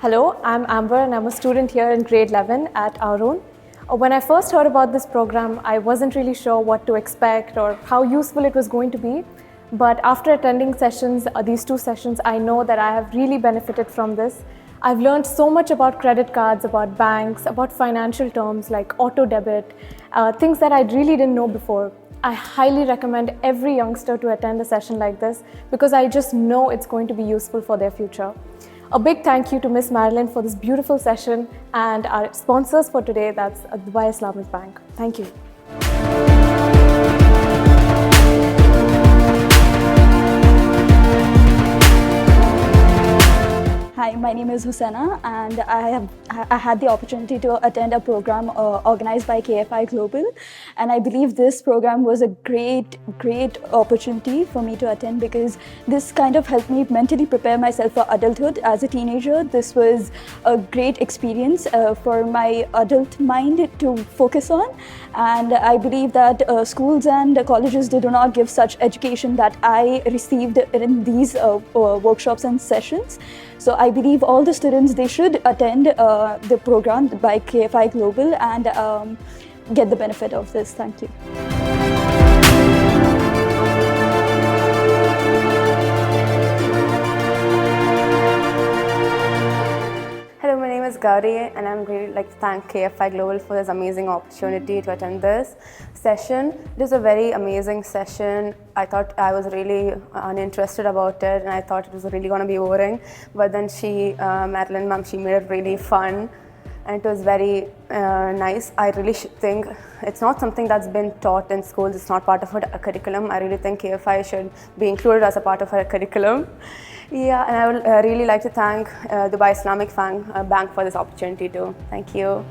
Hello, I'm Amber and I'm a student here in grade 11 at Arun. When I first heard about this program, I wasn't really sure what to expect or how useful it was going to be. But after attending sessions, these two sessions, I know that I have really benefited from this. I've learned so much about credit cards, about banks, about financial terms like auto debit, things that I really didn't know before. I highly recommend every youngster to attend a session like this because I just know it's going to be useful for their future. A big thank you to Miss Marilyn for this beautiful session and our sponsors for today, that's Dubai Islamic Bank. Thank you. Hi, my name is Hussaina and I had the opportunity to attend a program organized by KFI Global, and I believe this program was a great opportunity for me to attend because this kind of helped me mentally prepare myself for adulthood as a teenager. This was a great experience for my adult mind to focus on, and I believe that schools and colleges do not give such education that I received in these workshops and sessions. So I believe all the students, they should attend the program by KFI Global and get the benefit of this. Thank you. Hello, my name is Gauri and I'm really like to thank KFI Global for this amazing opportunity to attend this session. It was a very amazing session. I thought I was really uninterested about it and I thought it was really going to be boring, but then Marilyn ma'am, she made it really fun and it was very nice. I really think it's not something that's been taught in schools. It's not part of her curriculum. I really think KFI should be included as a part of her curriculum. Yeah, and I would really like to thank Dubai Islamic Bank for this opportunity too. Thank you.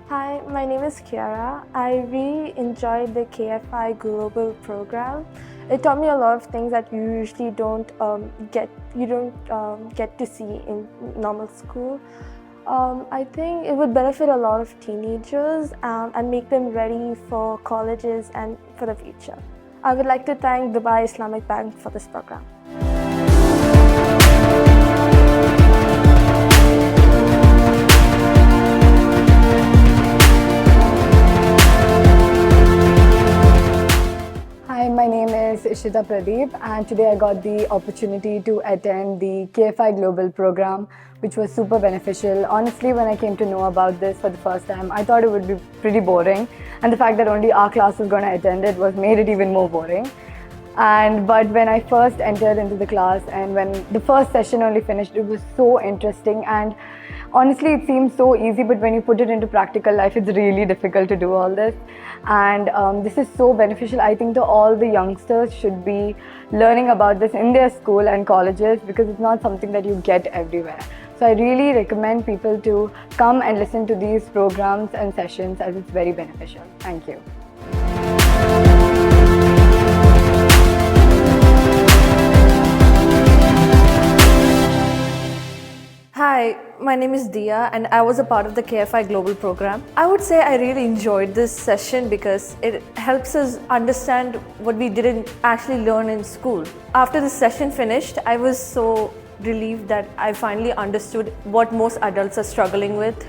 Hi, my name is Kiara. I really enjoyed the KFI Global program. It taught me a lot of things that you usually don't get to see in normal school. I think it would benefit a lot of teenagers and make them ready for colleges and for the future. I would like to thank Dubai Islamic Bank for this program. Hi, my name is Ishita Pradeep and today I got the opportunity to attend the KFI Global program, which was super beneficial. Honestly, when I came to know about this for the first time, I thought it would be pretty boring, and the fact that only our class was going to attend it made it even more boring. But when I first entered into the class and when the first session only finished, it was so interesting, and honestly it seems so easy, but when you put it into practical life, it's really difficult to do all this. And this is so beneficial. I think that all the youngsters should be learning about this in their school and colleges because it's not something that you get everywhere. So I really recommend people to come and listen to these programs and sessions as it's very beneficial. Thank you. Hi, my name is Dia and I was a part of the KFI Global program. I would say I really enjoyed this session because it helps us understand what we didn't actually learn in school. After the session finished, I was so relieved that I finally understood what most adults are struggling with.